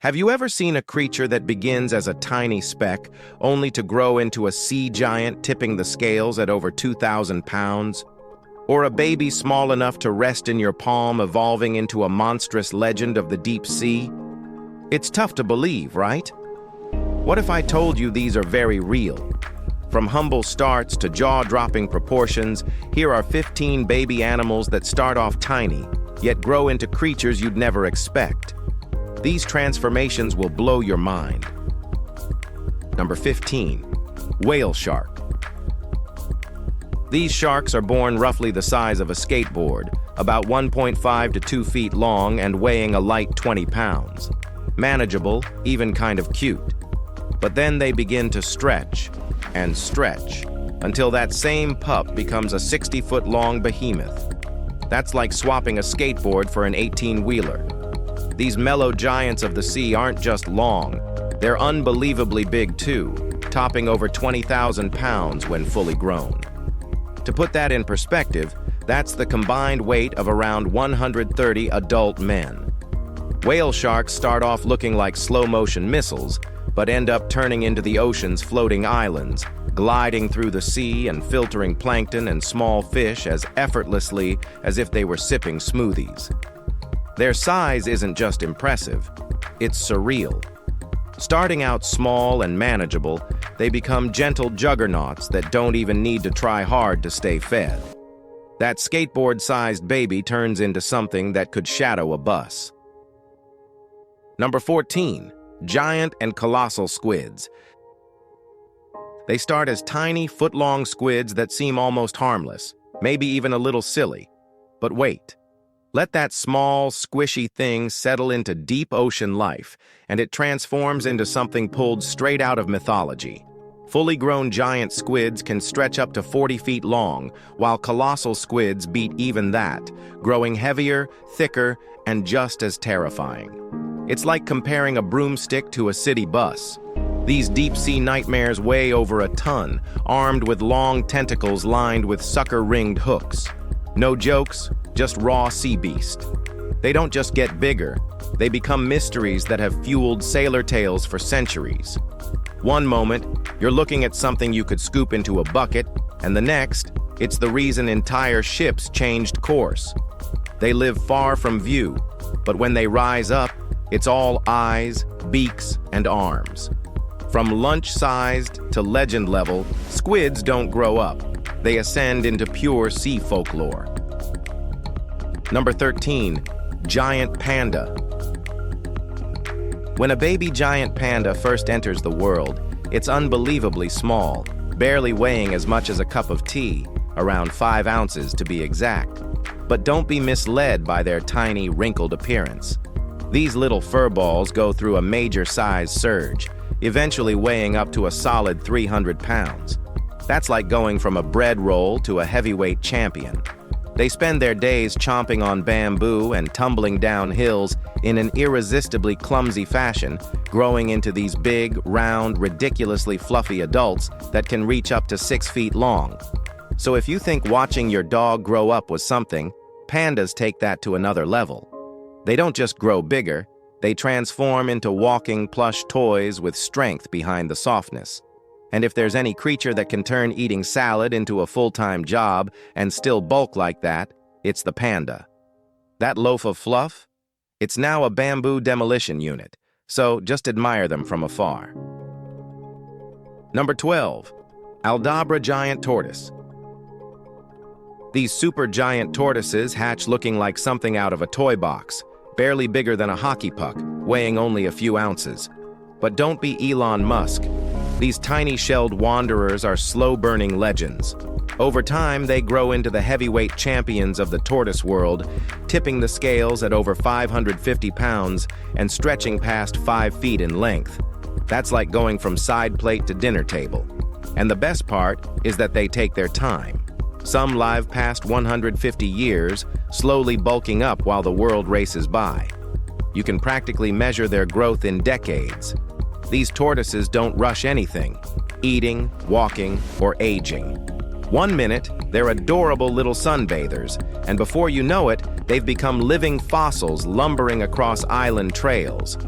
Have you ever seen a creature that begins as a tiny speck, only to grow into a sea giant tipping the scales at over 2,000 pounds? Or a baby small enough to rest in your palm evolving into a monstrous legend of the deep sea? It's tough to believe, right? What if I told you these are very real? From humble starts to jaw-dropping proportions, here are 15 baby animals that start off tiny, yet grow into creatures you'd never expect. These transformations will blow your mind. Number 15. Whale shark. These sharks are born roughly the size of a skateboard, about 1.5 to 2 feet long and weighing a light 20 pounds. Manageable, even kind of cute. But then they begin to stretch and stretch until that same pup becomes a 60-foot-long behemoth. That's like swapping a skateboard for an 18-wheeler. These mellow giants of the sea aren't just long, they're unbelievably big too, topping over 20,000 pounds when fully grown. To put that in perspective, that's the combined weight of around 130 adult men. Whale sharks start off looking like slow-motion missiles, but end up turning into the ocean's floating islands, gliding through the sea and filtering plankton and small fish as effortlessly as if they were sipping smoothies. Their size isn't just impressive, it's surreal. Starting out small and manageable, they become gentle juggernauts that don't even need to try hard to stay fed. That skateboard-sized baby turns into something that could shadow a bus. Number 14. Giant and colossal squids. They start as tiny, foot-long squids that seem almost harmless, maybe even a little silly. But wait. Let that small, squishy thing settle into deep ocean life, and it transforms into something pulled straight out of mythology. Fully grown giant squids can stretch up to 40 feet long, while colossal squids beat even that, growing heavier, thicker, and just as terrifying. It's like comparing a broomstick to a city bus. These deep-sea nightmares weigh over a ton, armed with long tentacles lined with sucker-ringed hooks. No jokes, just raw sea beast. They don't just get bigger, they become mysteries that have fueled sailor tales for centuries. One moment, you're looking at something you could scoop into a bucket, and the next, it's the reason entire ships changed course. They live far from view, but when they rise up, it's all eyes, beaks, and arms. From lunch-sized to legend level, squids don't grow up. They ascend into pure sea folklore. Number 13. Giant panda. When a baby giant panda first enters the world, it's unbelievably small, barely weighing as much as a cup of tea, around 5 ounces to be exact. But don't be misled by their tiny, wrinkled appearance. These little furballs go through a major size surge, eventually weighing up to a solid 300 pounds. That's like going from a bread roll to a heavyweight champion. They spend their days chomping on bamboo and tumbling down hills in an irresistibly clumsy fashion, growing into these big, round, ridiculously fluffy adults that can reach up to 6 feet long. So if you think watching your dog grow up was something, pandas take that to another level. They don't just grow bigger, they transform into walking plush toys with strength behind the softness. And if there's any creature that can turn eating salad into a full-time job and still bulk like that, it's the panda. That loaf of fluff? It's now a bamboo demolition unit, so just admire them from afar. Number 12. Aldabra giant tortoise. These supergiant tortoises hatch looking like something out of a toy box, barely bigger than a hockey puck, weighing only a few ounces. But don't be Elon Musk. These tiny shelled wanderers are slow-burning legends. Over time, they grow into the heavyweight champions of the tortoise world, tipping the scales at over 550 pounds and stretching past 5 feet in length. That's like going from side plate to dinner table. And the best part is that they take their time. Some live past 150 years, slowly bulking up while the world races by. You can practically measure their growth in decades. These tortoises don't rush anything, eating, walking, or aging. 1 minute, they're adorable little sunbathers, and before you know it, they've become living fossils lumbering across island trails.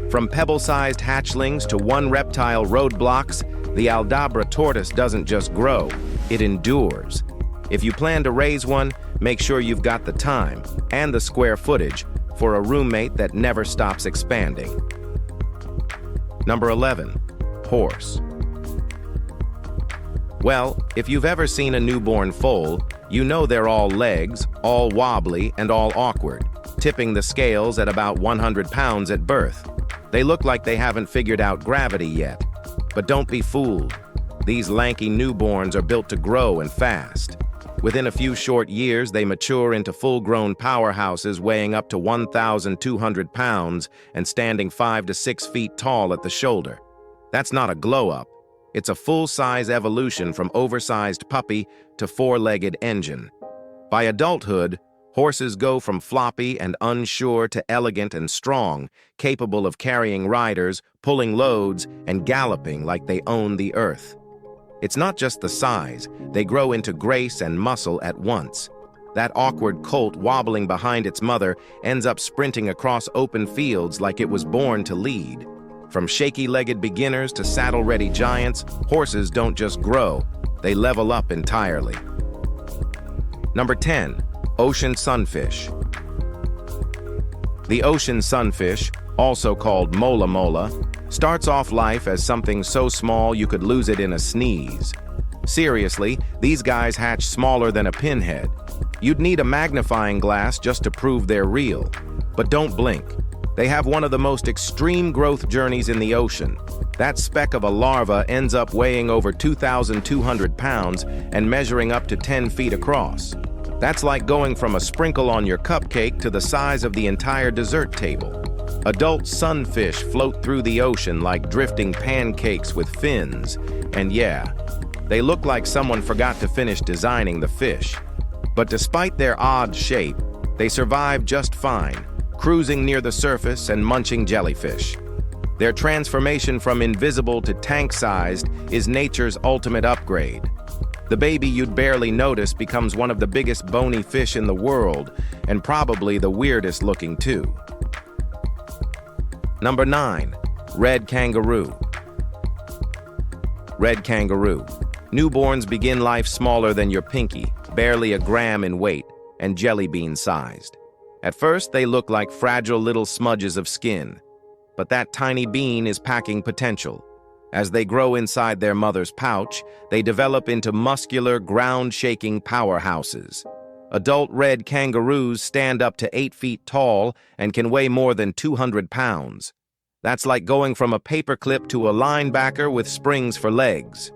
From pebble-sized hatchlings to one reptile roadblocks, the Aldabra tortoise doesn't just grow, it endures. If you plan to raise one, make sure you've got the time and the square footage for a roommate that never stops expanding. Number 11. Horse. Well, if you've ever seen a newborn foal, you know they're all legs, all wobbly, and all awkward, tipping the scales at about 100 pounds at birth. They look like they haven't figured out gravity yet. But don't be fooled. These lanky newborns are built to grow and fast. Within a few short years, they mature into full-grown powerhouses weighing up to 1,200 pounds and standing 5 to 6 feet tall at the shoulder. That's not a glow-up. It's a full-size evolution from oversized puppy to four-legged engine. By adulthood, horses go from floppy and unsure to elegant and strong, capable of carrying riders, pulling loads, and galloping like they own the earth. It's not just the size, they grow into grace and muscle at once. That awkward colt wobbling behind its mother ends up sprinting across open fields like it was born to lead. From shaky-legged beginners to saddle-ready giants, horses don't just grow, they level up entirely. Number 10. Ocean sunfish. The ocean sunfish, also called mola mola, starts off life as something so small you could lose it in a sneeze. Seriously, these guys hatch smaller than a pinhead. You'd need a magnifying glass just to prove they're real. But don't blink. They have one of the most extreme growth journeys in the ocean. That speck of a larva ends up weighing over 2,200 pounds and measuring up to 10 feet across. That's like going from a sprinkle on your cupcake to the size of the entire dessert table. Adult sunfish float through the ocean like drifting pancakes with fins. And yeah, they look like someone forgot to finish designing the fish. But despite their odd shape, they survive just fine, cruising near the surface and munching jellyfish. Their transformation from invisible to tank-sized is nature's ultimate upgrade. The baby you'd barely notice becomes one of the biggest bony fish in the world, and probably the weirdest looking too. Number 9. Red kangaroo. Red kangaroo. Newborns begin life smaller than your pinky, barely a gram in weight, and jelly bean sized. At first, they look like fragile little smudges of skin. But that tiny bean is packing potential. As they grow inside their mother's pouch, they develop into muscular, ground-shaking powerhouses. Adult red kangaroos stand up to 8 feet tall and can weigh more than 200 pounds. That's like going from a paperclip to a linebacker with springs for legs.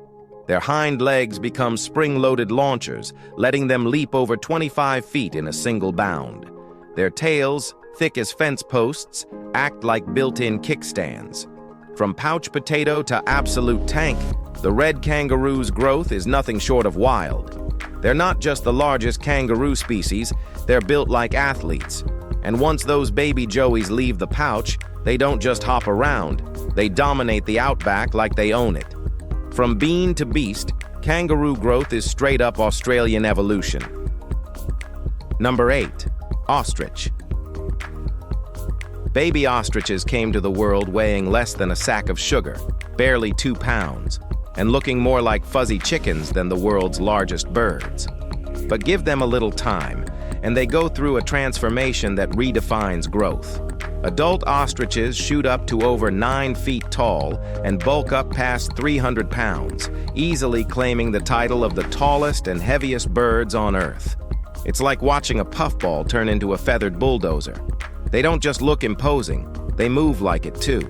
Their hind legs become spring-loaded launchers, letting them leap over 25 feet in a single bound. Their tails, thick as fence posts, act like built-in kickstands. From pouch potato to absolute tank, the red kangaroo's growth is nothing short of wild. They're not just the largest kangaroo species, they're built like athletes. And once those baby joeys leave the pouch, they don't just hop around, they dominate the outback like they own it. From bean to beast, kangaroo growth is straight-up Australian evolution. Number 8. Ostrich. Baby ostriches came to the world weighing less than a sack of sugar, barely 2 pounds, and looking more like fuzzy chickens than the world's largest birds. But give them a little time, and they go through a transformation that redefines growth. Adult ostriches shoot up to over 9 feet tall and bulk up past 300 pounds, easily claiming the title of the tallest and heaviest birds on Earth. It's like watching a puffball turn into a feathered bulldozer. They don't just look imposing, they move like it too.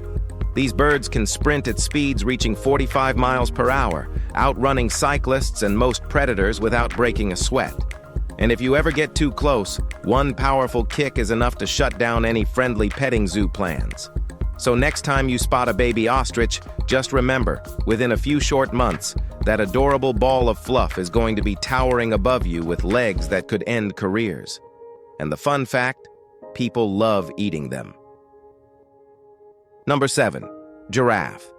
These birds can sprint at speeds reaching 45 miles per hour, outrunning cyclists and most predators without breaking a sweat. And if you ever get too close, one powerful kick is enough to shut down any friendly petting zoo plans. So next time you spot a baby ostrich, just remember, within a few short months, that adorable ball of fluff is going to be towering above you with legs that could end careers. And the fun fact, people love eating them. Number 7. Giraffe.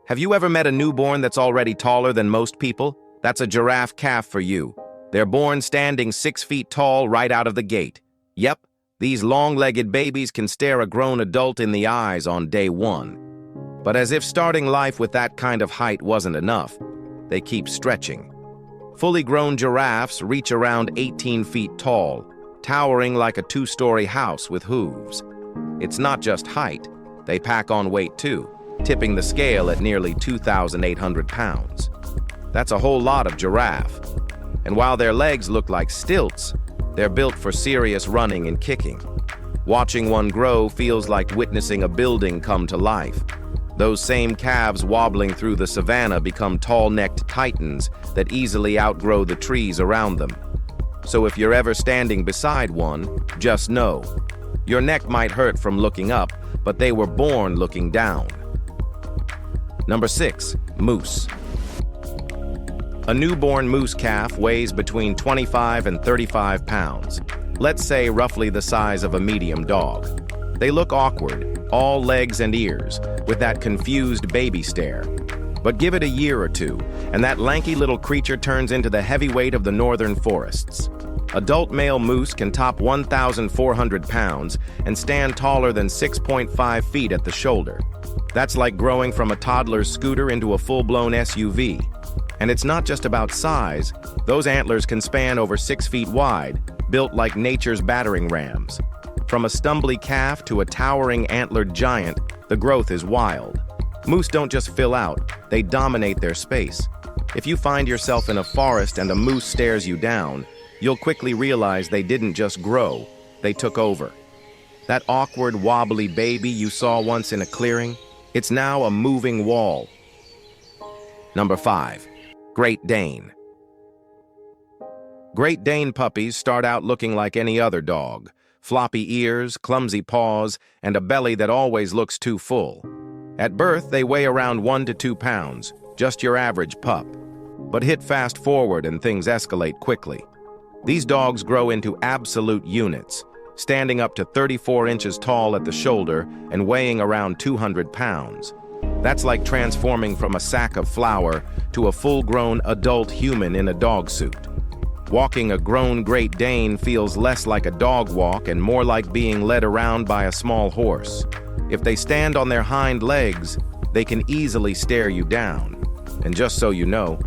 Have you ever met a newborn that's already taller than most people? That's a giraffe calf for you. They're born standing 6 feet tall right out of the gate. Yep, These long-legged babies can stare a grown adult in the eyes on day one. But as if starting life with that kind of height wasn't enough, they keep stretching. Fully grown giraffes reach around 18 feet tall, towering like a two-story house with hooves. It's not just height, they pack on weight too, tipping the scale at nearly 2,800 pounds. That's a whole lot of giraffe. And while their legs look like stilts, they're built for serious running and kicking. Watching one grow feels like witnessing a building come to life. Those same calves wobbling through the savannah become tall-necked titans that easily outgrow the trees around them. So if you're ever standing beside one, just know, your neck might hurt from looking up, but they were born looking down. Number 6, moose. A newborn moose calf weighs between 25 and 35 pounds, let's say roughly the size of a medium dog. They look awkward, all legs and ears, with that confused baby stare. But give it a year or two, and that lanky little creature turns into the heavyweight of the northern forests. Adult male moose can top 1,400 pounds and stand taller than 6.5 feet at the shoulder. That's like growing from a toddler's scooter into a full-blown SUV. And it's not just about size. Those antlers can span over 6 feet wide, built like nature's battering rams. From a stumbly calf to a towering antlered giant, the growth is wild. Moose don't just fill out, they dominate their space. If you find yourself in a forest and a moose stares you down, you'll quickly realize they didn't just grow, they took over. That awkward, wobbly baby you saw once in a clearing, it's now a moving wall. Number 5, Great Dane. Great Dane puppies start out looking like any other dog. Floppy ears, clumsy paws, and a belly that always looks too full. At birth, they weigh around 1 to 2 pounds, just your average pup. But hit fast forward and things escalate quickly. These dogs grow into absolute units, standing up to 34 inches tall at the shoulder and weighing around 200 pounds. That's like transforming from a sack of flour to a full-grown adult human in a dog suit. Walking a grown Great Dane feels less like a dog walk and more like being led around by a small horse. If they stand on their hind legs, they can easily stare you down. And just so you know,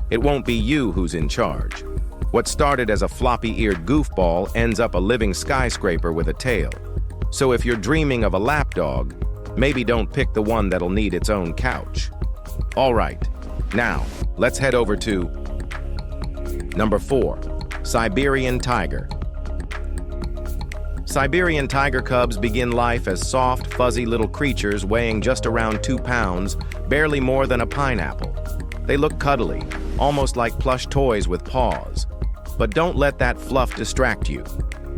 it won't be you who's in charge. What started as a floppy-eared goofball ends up a living skyscraper with a tail. So if you're dreaming of a lapdog, maybe don't pick the one that'll need its own couch. All right, now let's head over to Number 4, Siberian tiger. Siberian tiger cubs begin life as soft, fuzzy little creatures weighing just around 2 pounds, barely more than a pineapple. They look cuddly, almost like plush toys with paws. But don't let that fluff distract you.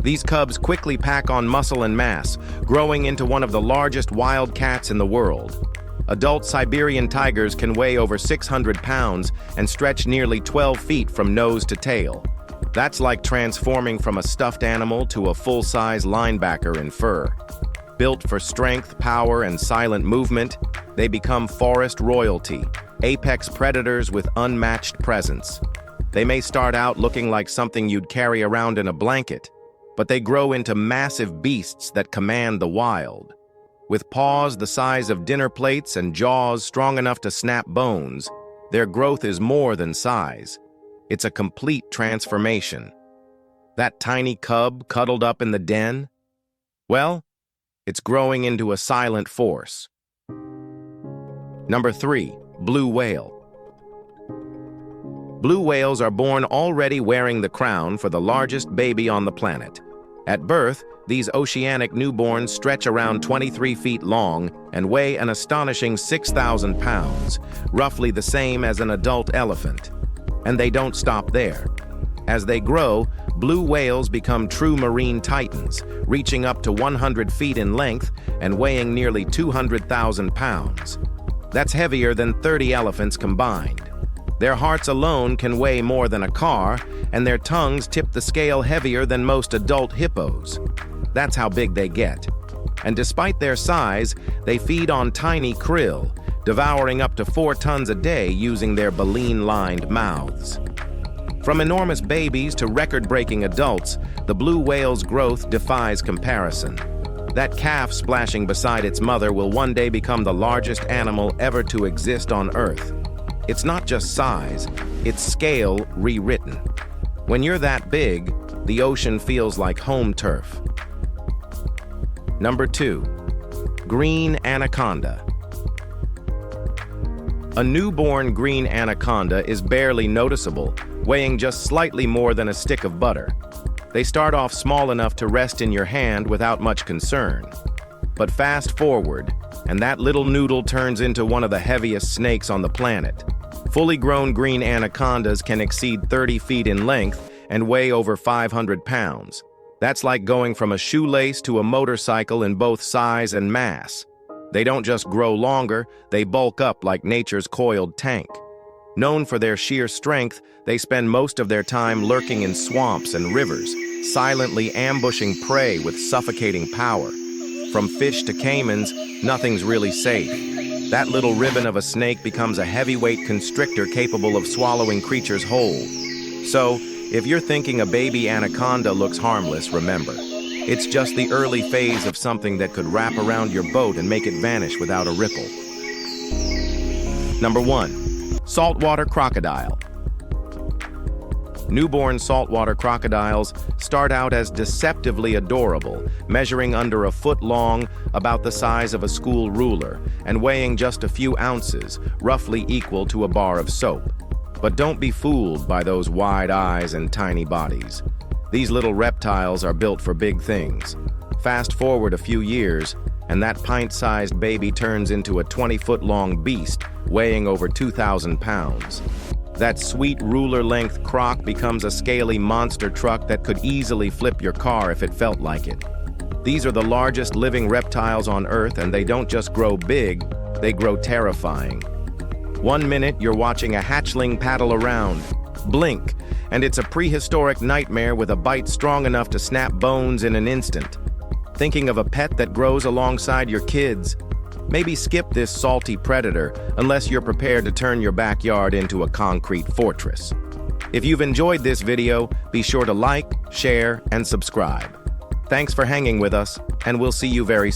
These cubs quickly pack on muscle and mass, growing into one of the largest wild cats in the world. Adult Siberian tigers can weigh over 600 pounds and stretch nearly 12 feet from nose to tail. That's like transforming from a stuffed animal to a full-size linebacker in fur. Built for strength, power, and silent movement, they become forest royalty, apex predators with unmatched presence. They may start out looking like something you'd carry around in a blanket, but they grow into massive beasts that command the wild. With paws the size of dinner plates and jaws strong enough to snap bones, their growth is more than size. It's a complete transformation. That tiny cub cuddled up in the den? Well, it's growing into a silent force. Number 3, blue whale. Blue whales are born already wearing the crown for the largest baby on the planet. At birth, these oceanic newborns stretch around 23 feet long and weigh an astonishing 6,000 pounds, roughly the same as an adult elephant. And they don't stop there. As they grow, blue whales become true marine titans, reaching up to 100 feet in length and weighing nearly 200,000 pounds. That's heavier than 30 elephants combined. Their hearts alone can weigh more than a car, and their tongues tip the scale heavier than most adult hippos. That's how big they get. And despite their size, they feed on tiny krill, devouring up to 4 tons a day using their baleen-lined mouths. From enormous babies to record-breaking adults, the blue whale's growth defies comparison. That calf splashing beside its mother will one day become the largest animal ever to exist on Earth. It's not just size, it's scale rewritten. When you're that big, the ocean feels like home turf. Number 2. Green anaconda. A newborn green anaconda is barely noticeable, weighing just slightly more than a stick of butter. They start off small enough to rest in your hand without much concern. But fast forward, and that little noodle turns into one of the heaviest snakes on the planet. Fully grown green anacondas can exceed 30 feet in length and weigh over 500 pounds. That's like going from a shoelace to a motorcycle in both size and mass. They don't just grow longer, they bulk up like nature's coiled tank. Known for their sheer strength, they spend most of their time lurking in swamps and rivers, silently ambushing prey with suffocating power. From fish to caimans, nothing's really safe. That little ribbon of a snake becomes a heavyweight constrictor capable of swallowing creatures whole. So, if you're thinking a baby anaconda looks harmless, remember, it's just the early phase of something that could wrap around your boat and make it vanish without a ripple. Number 1. Saltwater crocodile. Newborn saltwater crocodiles start out as deceptively adorable, measuring under a foot long, about the size of a school ruler, and weighing just a few ounces, roughly equal to a bar of soap. But don't be fooled by those wide eyes and tiny bodies. These little reptiles are built for big things. Fast forward a few years, and that pint-sized baby turns into a 20-foot-long beast, weighing over 2,000 pounds. That sweet ruler-length croc becomes a scaly monster truck that could easily flip your car if it felt like it. These are the largest living reptiles on Earth, and they don't just grow big, they grow terrifying. One minute you're watching a hatchling paddle around. Blink, and it's a prehistoric nightmare with a bite strong enough to snap bones in an instant. Thinking of a pet that grows alongside your kids? Maybe skip this salty predator unless you're prepared to turn your backyard into a concrete fortress. If you've enjoyed this video, be sure to like, share, and subscribe. Thanks for hanging with us, and we'll see you very soon.